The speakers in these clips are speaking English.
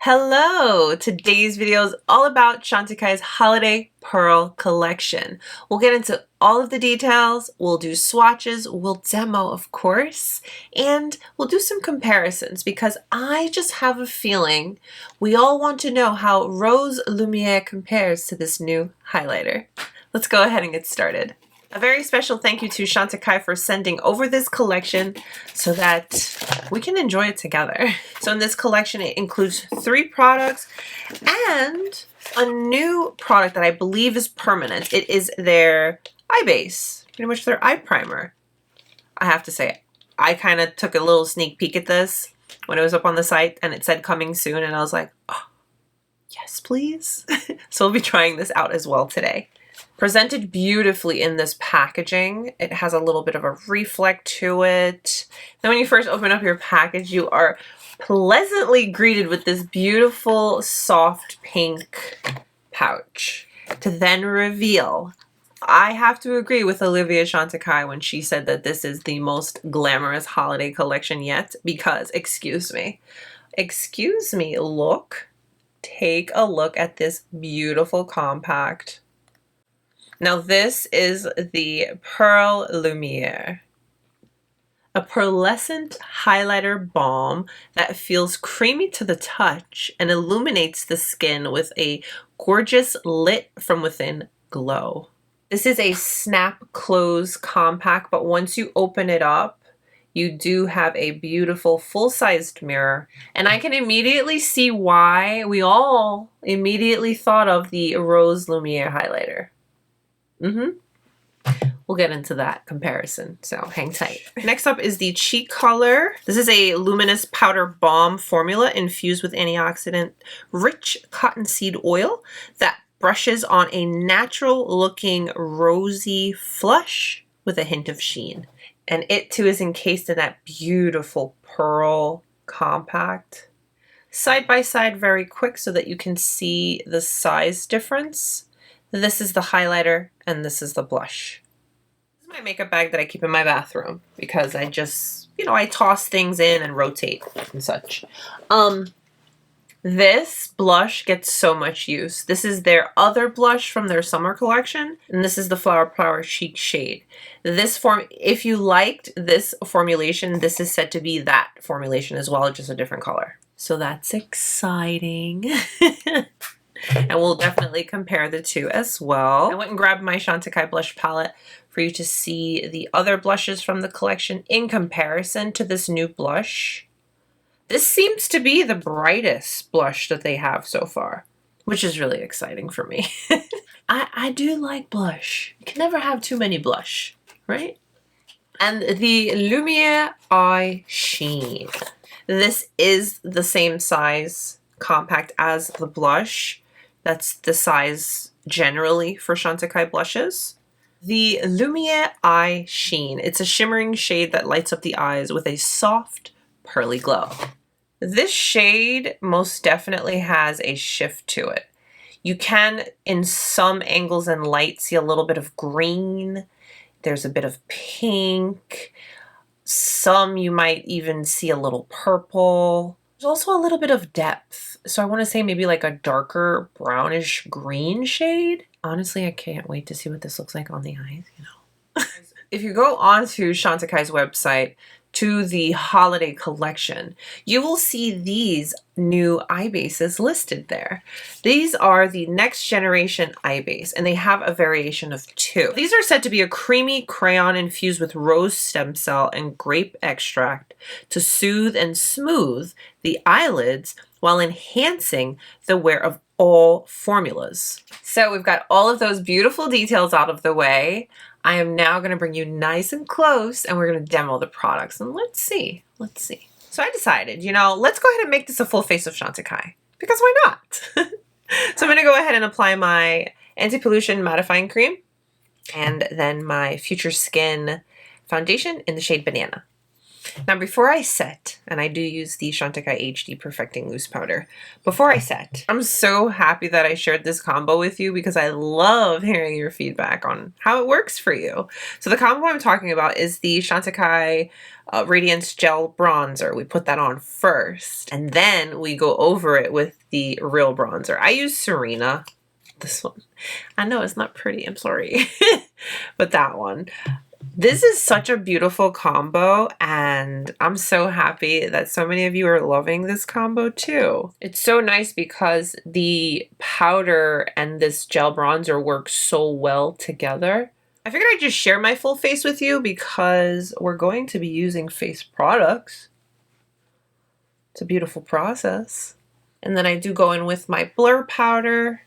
Hello! Today's video is all about Chantecaille's Holiday Perle Collection. We'll get into all of the details, we'll do swatches, we'll demo of course, and we'll do some comparisons because I just have a feeling we all want to know how Rose Lumière compares to this new highlighter. Let's go ahead and get started. A very special thank you to Chantecaille for sending over this collection so that we can enjoy it together. So in this collection, it includes 3 products and a new product that I believe is permanent. It is their eye base, pretty much their eye primer. I have to say, I kind of took a little sneak peek at this when it was up on the site and it said coming soon, and I was like, oh, yes, please. So we'll be trying this out as well today. Presented beautifully in this packaging. It has a little bit of a reflect to it. Then when you first open up your package, you are pleasantly greeted with this beautiful soft pink pouch to then reveal. I have to agree with Olivia Chantecaille when she said that this is the most glamorous holiday collection yet because, excuse me, take a look at this beautiful compact. Now this is the Perle Lumière, a pearlescent highlighter balm that feels creamy to the touch and illuminates the skin with a gorgeous lit from within glow. This is a snap close compact, but once you open it up, you do have a beautiful full-sized mirror, and I can immediately see why we all immediately thought of the Rose Lumière highlighter. We'll get into that comparison, so hang tight. Next up is the Cheek Color. This is a luminous powder balm formula infused with antioxidant rich cottonseed oil that brushes on a natural looking rosy flush with a hint of sheen. And it too is encased in that beautiful pearl compact. Side by side very quick so that you can see the size difference. This is the highlighter and this is the blush. This is my makeup bag that I keep in my bathroom because I just, I toss things in and rotate and such. This blush gets so much use. This is their other blush from their summer collection, and this is the Flower Power Chic shade. If you liked this formulation, this is said to be that formulation as well, just a different color. So that's exciting. And we'll definitely compare the two as well. I went and grabbed my Chantecaille blush palette for you to see the other blushes from the collection in comparison to this new blush. This seems to be the brightest blush that they have so far, which is really exciting for me. I do like blush. You can never have too many blush, right? And the Lumière Eye Sheen. This is the same size compact as the blush. That's the size generally for Chantecaille blushes. The Lumière Eye Sheen. It's a shimmering shade that lights up the eyes with a soft, pearly glow. This shade most definitely has a shift to it. You can, in some angles and light, see a little bit of green. There's a bit of pink. Some you might even see a little purple. There's also a little bit of depth. So I want to say maybe like a darker brownish green shade. Honestly, I can't wait to see what this looks like on the eyes, If you go onto Chantecaille's website to the holiday collection, you will see these new eye bases listed there. These are the next generation eye base, and they have a variation of 2. These are said to be a creamy crayon infused with rose stem cell and grape extract to soothe and smooth the eyelids while enhancing the wear of all formulas. So we've got all of those beautiful details out of the way. I am now going to bring you nice and close and we're going to demo the products and let's see. So I decided, let's go ahead and make this a full face of Chantecaille because why not? So I'm going to go ahead and apply my anti-pollution mattifying cream and then my Future Skin foundation in the shade Banana. Now before I set, and I do use the Chantecaille HD Perfecting Loose Powder, before I set, I'm so happy that I shared this combo with you because I love hearing your feedback on how it works for you. So the combo I'm talking about is the Chantecaille Radiance Gel Bronzer. We put that on first, and then we go over it with the real bronzer. I use Serena, this one. I know it's not pretty, I'm sorry, but that one. This is such a beautiful combo, and I'm so happy that so many of you are loving this combo too. It's so nice because the powder and this gel bronzer work so well together. I figured I'd just share my full face with you because we're going to be using face products. It's a beautiful process. And then I do go in with my blur powder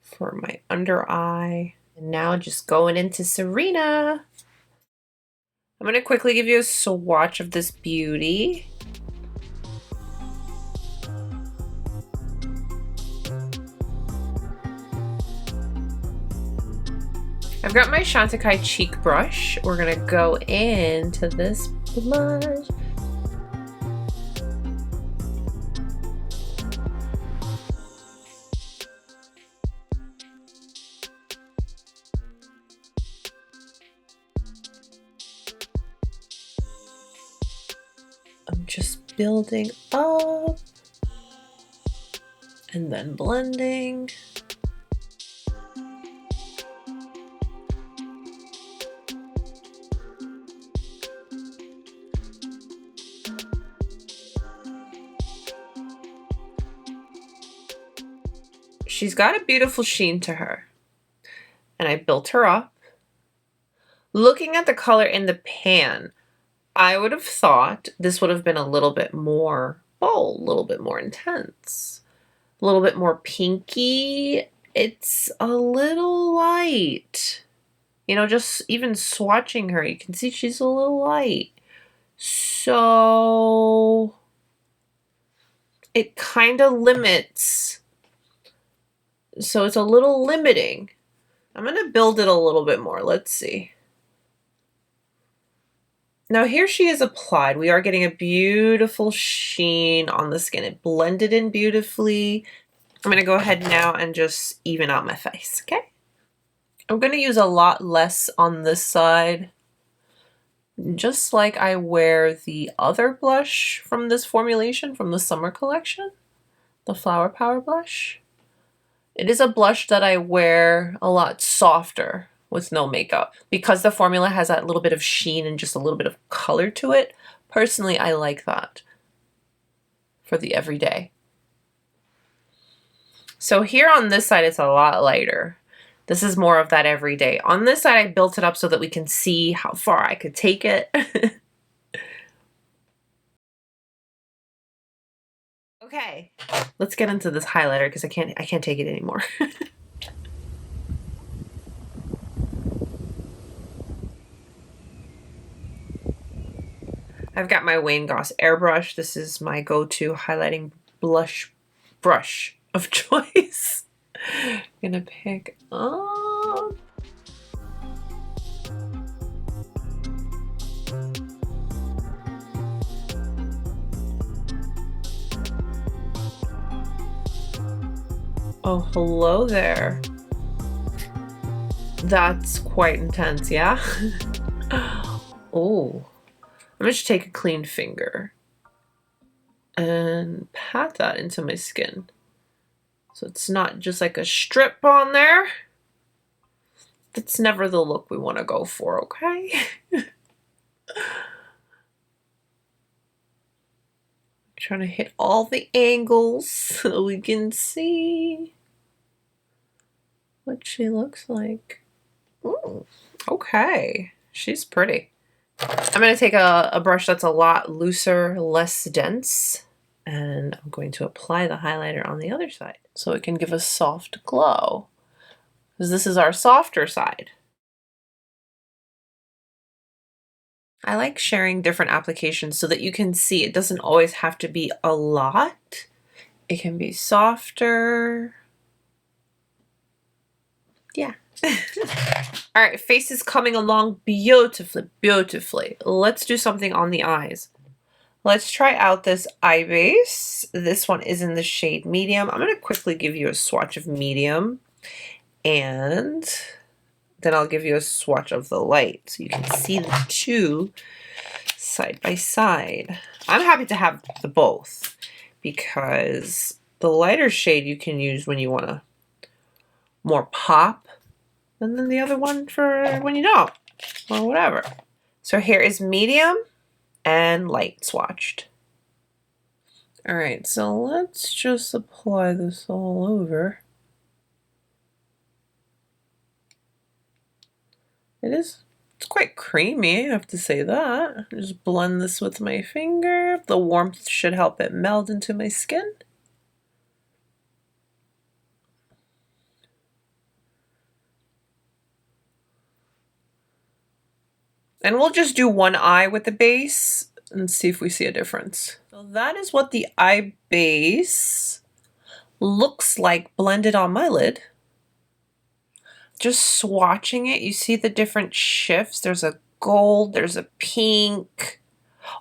for my under eye. And now just going into Serena. I'm going to quickly give you a swatch of this beauty. I've got my Chantecaille cheek brush. We're going to go into this blush. I'm just building up and then blending. She's got a beautiful sheen to her, and I built her up. Looking at the color in the pan, I would have thought this would have been a little bit more bold, a little bit more intense, a little bit more pinky. It's a little light. You know, just even swatching her, you can see she's a little light. So it kind of limits. So it's a little limiting. I'm going to build it a little bit more. Let's see. Now here she is applied. We are getting a beautiful sheen on the skin. It blended in beautifully. I'm going to go ahead now and just even out my face, okay? I'm going to use a lot less on this side, just like I wear the other blush from this formulation from the summer collection, the Flower Power blush. It is a blush that I wear a lot softer with no makeup because the formula has that little bit of sheen and just a little bit of color to it. Personally, I like that for the everyday. So here on this side, it's a lot lighter. This is more of that everyday. On this side, I built it up so that we can see how far I could take it. Okay, let's get into this highlighter because I can't take it anymore. I've got my Wayne Goss airbrush. This is my go-to highlighting blush brush of choice. I'm gonna pick up. Oh, hello there. That's quite intense, yeah? Oh. I'm going to take a clean finger and pat that into my skin. So it's not just like a strip on there. That's never the look we want to go for, okay? Trying to hit all the angles so we can see what she looks like. Ooh, okay, she's pretty. I'm going to take a brush that's a lot looser, less dense, and I'm going to apply the highlighter on the other side so it can give a soft glow, because this is our softer side. I like sharing different applications so that you can see it doesn't always have to be a lot. It can be softer. Yeah. All right, face is coming along beautifully, beautifully. Let's do something on the eyes. Let's try out this eye base. This one is in the shade medium. I'm going to quickly give you a swatch of medium, and then I'll give you a swatch of the light so you can see the two side by side. I'm happy to have the both because the lighter shade you can use when you want to more pop, and then the other one for when you don't, or whatever. So here is medium and light swatched. All right, so let's just apply this all over. It's quite creamy, I have to say that. Just blend this with my finger. The warmth should help it meld into my skin. And we'll just do one eye with the base and see if we see a difference. So that is what the eye base looks like blended on my lid. Just swatching it, you see the different shifts. There's a gold, there's a pink.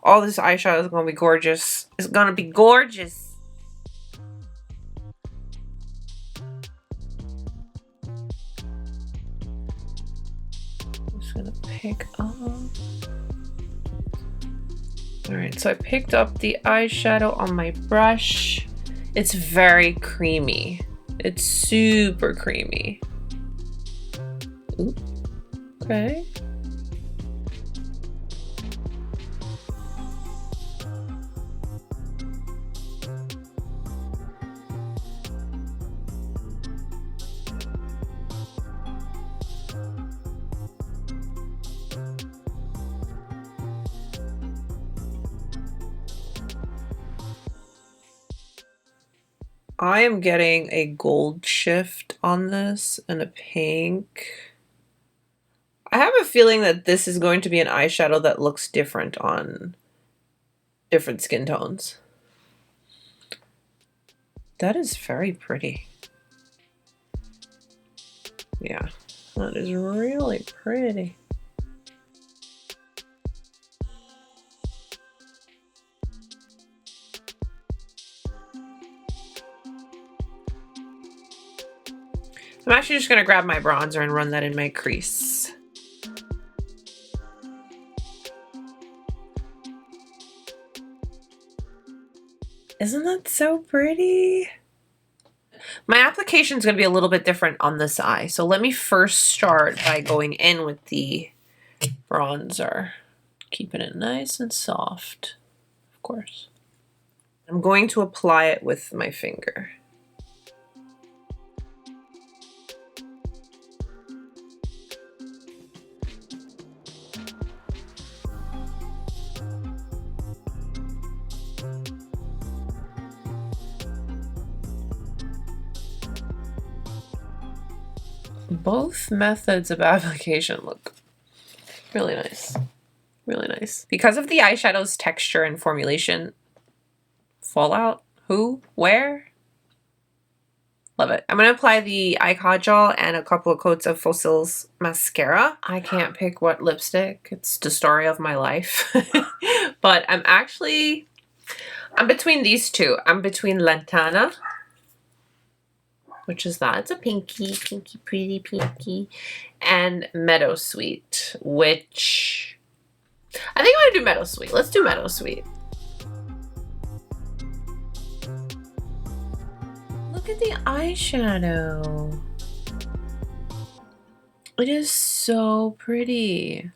All this eyeshadow is gonna be gorgeous. It's gonna be gorgeous. I'm just gonna pick up. All right, so I picked up the eyeshadow on my brush. It's very creamy. It's super creamy. Ooh, okay. I am getting a gold shift on this and a pink. I have a feeling that this is going to be an eyeshadow that looks different on different skin tones. That is very pretty. Yeah, that is really pretty. I'm actually just gonna grab my bronzer and run that in my crease. Isn't that so pretty? My application is going to be a little bit different on this eye. So let me first start by going in with the bronzer. Keeping it nice and soft, of course. I'm going to apply it with my finger. Both methods of application look really nice. Really nice. Because of the eyeshadow's texture and formulation, fallout, who, where? Love it. I'm going to apply the eye kaujal and a couple of coats of Fossil's mascara. I can't pick what lipstick. It's the story of my life. But I'm between these two. I'm between Lantana, which is that. It's a pinky, pretty pinky. And Meadowsweet, which I think I'm going to do Meadowsweet. Let's do Meadowsweet. Look at the eyeshadow. It is so pretty.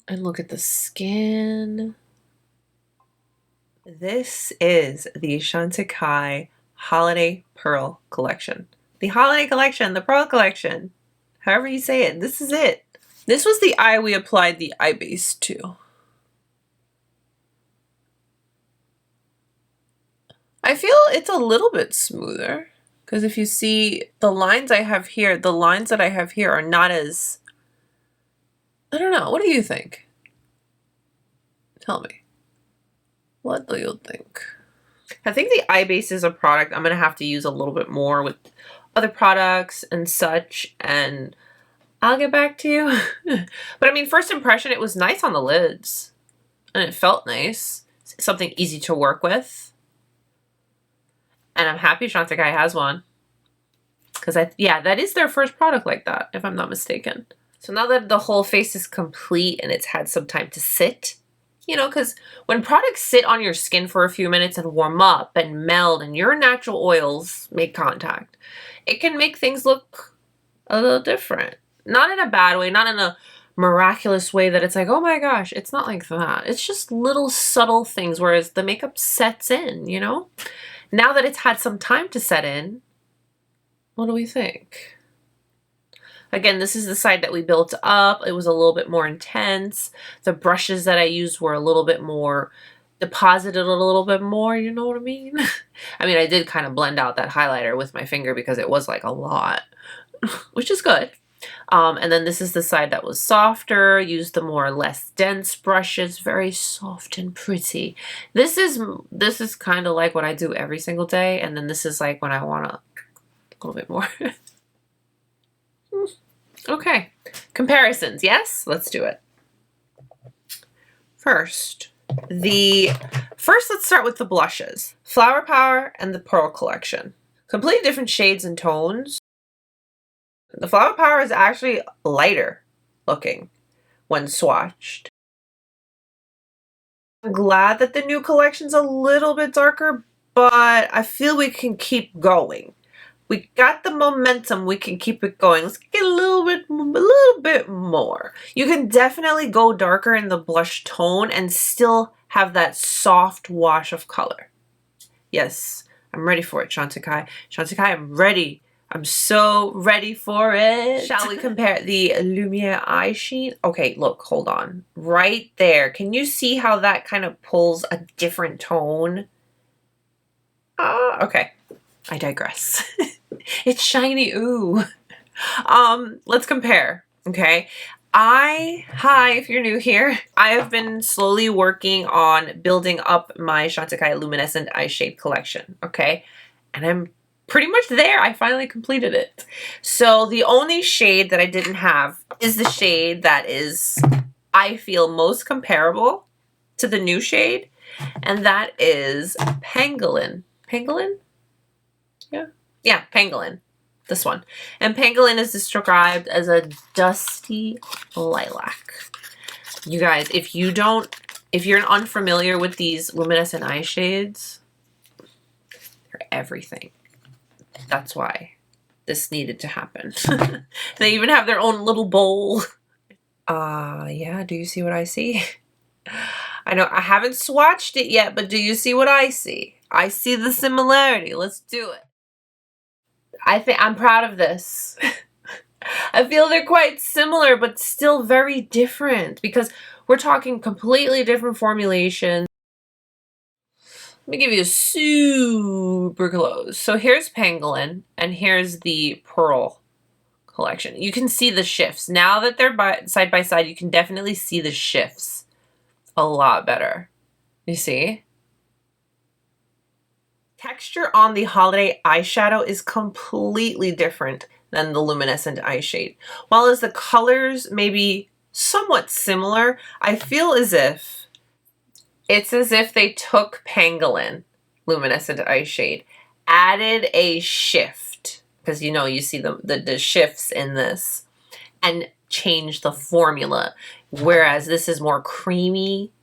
And look at the skin. This is the Chantecaille Holiday Perle Collection. The Holiday Collection, the Pearl Collection. However you say it, this is it. This was the eye we applied the eye base to. I feel it's a little bit smoother because if you see the lines I have here, the lines that I have here are not as, I don't know. What do you think? Tell me. What do you think? I think the eye base is a product I'm going to have to use a little bit more with other products and such, and I'll get back to you. But I mean, first impression, it was nice on the lids. And it felt nice. Something easy to work with. And I'm happy Chantecaille has one. Because, yeah, that is their first product like that, if I'm not mistaken. So now that the whole face is complete and it's had some time to sit, you know, because when products sit on your skin for a few minutes and warm up and meld and your natural oils make contact, it can make things look a little different. Not in a bad way, not in a miraculous way that it's like, oh my gosh, it's not like that. It's just little subtle things, whereas the makeup sets in, you know? Now that it's had some time to set in, what do we think? Again, this is the side that we built up. It was a little bit more intense. The brushes that I used were a little bit more deposited, a little bit more, you know what I mean? I mean, I did kind of blend out that highlighter with my finger because it was like a lot, which is good. And then this is the side that was softer, used the more less dense brushes, very soft and pretty. This is kind of like what I do every single day, and then this is like when I want a little bit more. Okay, comparisons, yes? Let's do it. First, let's start with the blushes. Flower Power and the Pearl Collection. Completely different shades and tones. The Flower Power is actually lighter looking when swatched. I'm glad that the new collection's a little bit darker, but I feel we can keep going. We got the momentum, we can keep it going. Let's get a little bit more. You can definitely go darker in the blush tone and still have that soft wash of color. Yes, I'm ready for it, Chantecaille. Chantecaille, I'm ready. I'm so ready for it. Shall we compare the Lumière eye sheen? Okay, look, hold on. Right there. Can you see how that kind of pulls a different tone? Okay. I digress. It's shiny, ooh. Let's compare, okay? Hi, if you're new here, I have been slowly working on building up my Chantecaille Luminescent Eye Shade collection, okay? And I'm pretty much there. I finally completed it. So the only shade that I didn't have is the shade that is, I feel, most comparable to the new shade, and that is Pangolin. Pangolin? Yeah, Pangolin. This one. And Pangolin is described as a dusty lilac. You guys, if you're unfamiliar with these luminescent eye shades, they're everything. That's why this needed to happen. They even have their own little bowl. Yeah, do you see what I see? I know I haven't swatched it yet, but do you see what I see? I see the similarity. Let's do it. I think I'm proud of this. I feel they're quite similar, but still very different because we're talking completely different formulations. Let me give you a super close. So here's Pangolin, and here's the Pearl Collection. You can see the shifts. Now that they're side by side, you can definitely see the shifts a lot better. You see? Texture on the Holiday eyeshadow is completely different than the luminescent eye shade. While as the colors may be somewhat similar, I feel as if it's as if they took Pangolin luminescent eye shade, added a shift, because you know you see the shifts in this, and changed the formula, whereas this is more creamy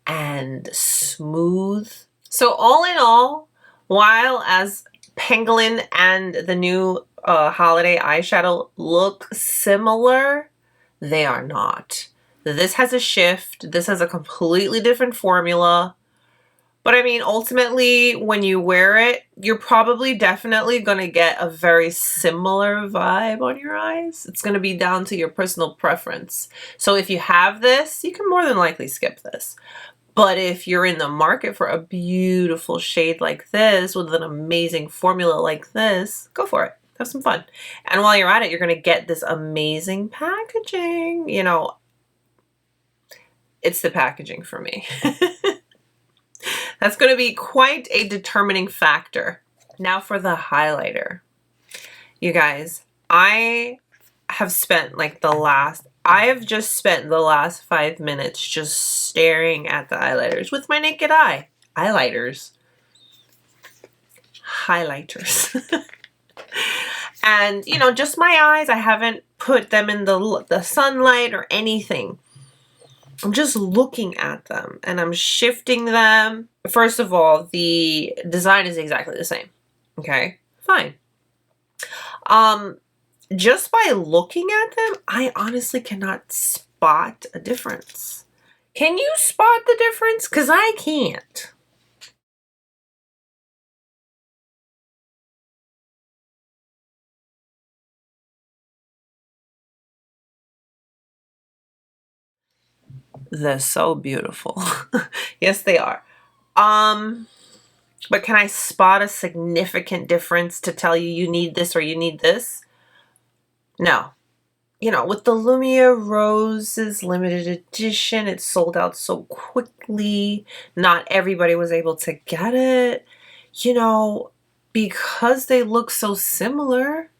and smooth. So all in all, while as Pangolin and the new Holiday eyeshadow look similar, they are not. This has a shift. This has a completely different formula. But I mean, ultimately, when you wear it, you're probably definitely going to get a very similar vibe on your eyes. It's going to be down to your personal preference. So if you have this, you can more than likely skip this. But if you're in the market for a beautiful shade like this with an amazing formula like this, go for it. Have some fun. And while you're at it, you're going to get this amazing packaging. You know, it's the packaging for me. That's going to be quite a determining factor. Now for the highlighter. You guys, I have spent like I have just spent the last 5 minutes just staring at the eyeliners with my naked eye. Highlighters. And, you know, just my eyes. I haven't put them in the sunlight or anything. I'm just looking at them and I'm shifting them. First of all, the design is exactly the same. Okay, fine. Just by looking at them, I honestly cannot spot a difference. Can you spot the difference? Because I can't. They're so beautiful. Yes, they are. But can I spot a significant difference to tell you you need this or you need this? No. You know, with the Lumière Roses limited edition, it sold out so quickly. Not everybody was able to get it. You know, because they look so similar,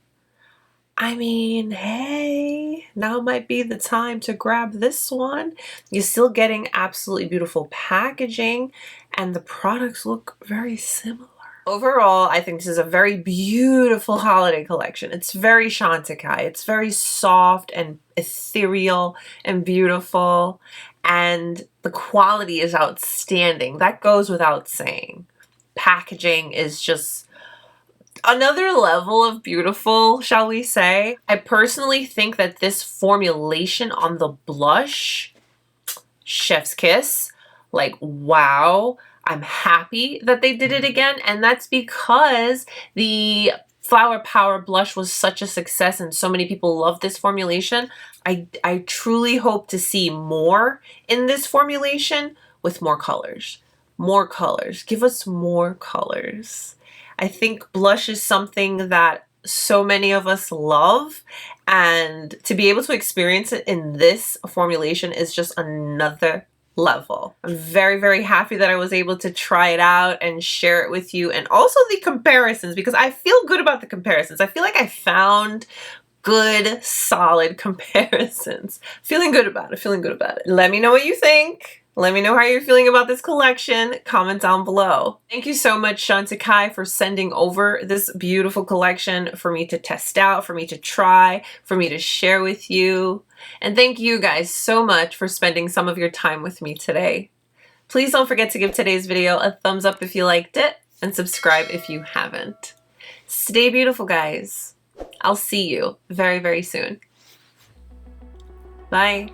I mean, hey, now might be the time to grab this one. You're still getting absolutely beautiful packaging, and the products look very similar. Overall, I think this is a very beautiful holiday collection. It's very Chantecaille. It's very soft and ethereal and beautiful, and the quality is outstanding. That goes without saying. Packaging is just another level of beautiful, shall we say. I personally think that this formulation on the blush, chef's kiss, like wow. I'm happy that they did it again, and that's because the Flower Power blush was such a success and so many people love this formulation. I truly hope to see more in this formulation with more colors. More colors. Give us more colors. I think blush is something that so many of us love, and to be able to experience it in this formulation is just another level. I'm very, very happy that I was able to try it out and share it with you, and also the comparisons, because I feel good about the comparisons. I feel like I found good, solid comparisons. Feeling good about it, feeling good about it. Let me know what you think. Let me know how you're feeling about this collection. Comment down below. Thank you so much, Chantecaille, for sending over this beautiful collection for me to test out, for me to try, for me to share with you. And thank you guys so much for spending some of your time with me today. Please don't forget to give today's video a thumbs up if you liked it, and subscribe if you haven't. Stay beautiful, guys. I'll see you very, very soon. Bye.